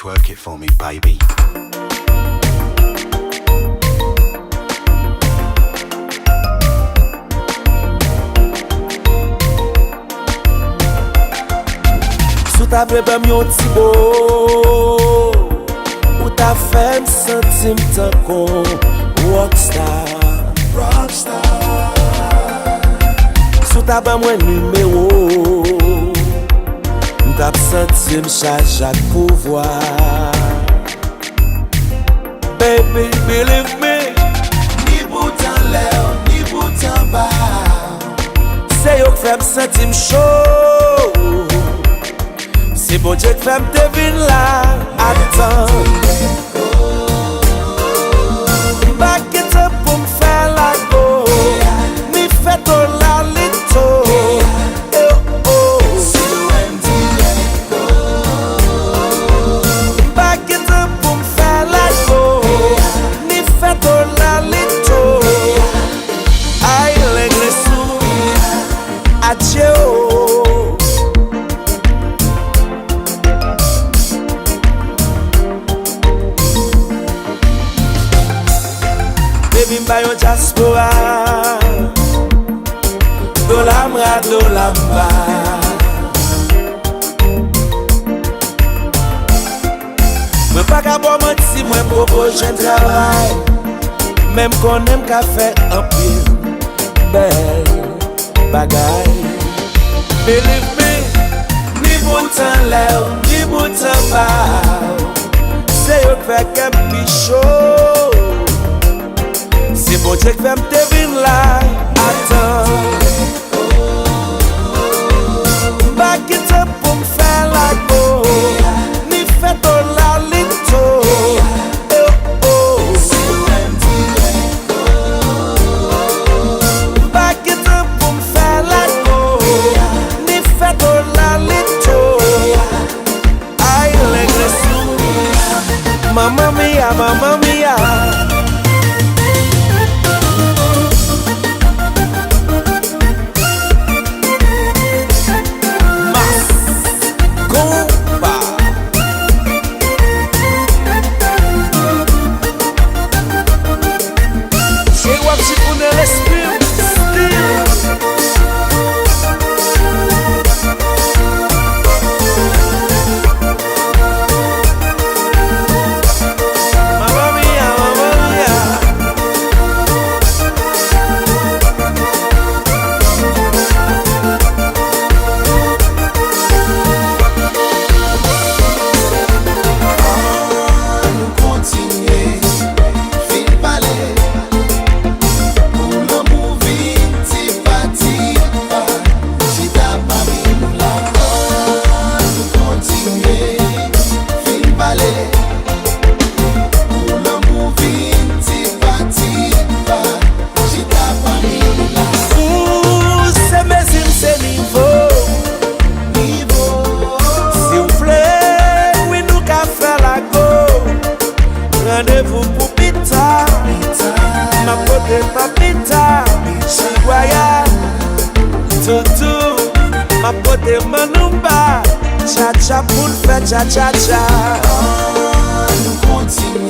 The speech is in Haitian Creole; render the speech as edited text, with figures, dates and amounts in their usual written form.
twerk it for me, baby. Sou ta bebem yon ti bo, ou ta femme sentim tan kon rockstar. Sou ta ba mwen numéro, m'tap sentim chak pouvoir. Baby, believe me, ni boutan lè, ni boutan ba, se yo k fèm sentim chaud. C'est bon Dieu qui fait me devine là. Attends, back it up pour me faire la go. Mi fait ton la lito. Back it up pour me faire la go. Mi fait ton la lito. Aïe l'église sous. Adieu. Mba yon diaspora, do lamra, do lamba. Mwen pa ka bo manti, mwen propose un travail. Même qu'on aime ka fè un pile bel bagay. Believe me, ni boutan lè, ni boutan ba, se yo fè kem pi chaud. C'est bon Dieu qui fait me devine là. Attends, back it up pour me faire la go. Ni fait ton la lito. Back it up pour me faire la go. Ni fait ton la lito. Aïe l'église, mamma mia, mamma mia. Rendez-vous pour pita, ma pote papita, chiguaya, toutou, ma pote manumba, cha cha pour le faire cha cha cha. Nous continuons.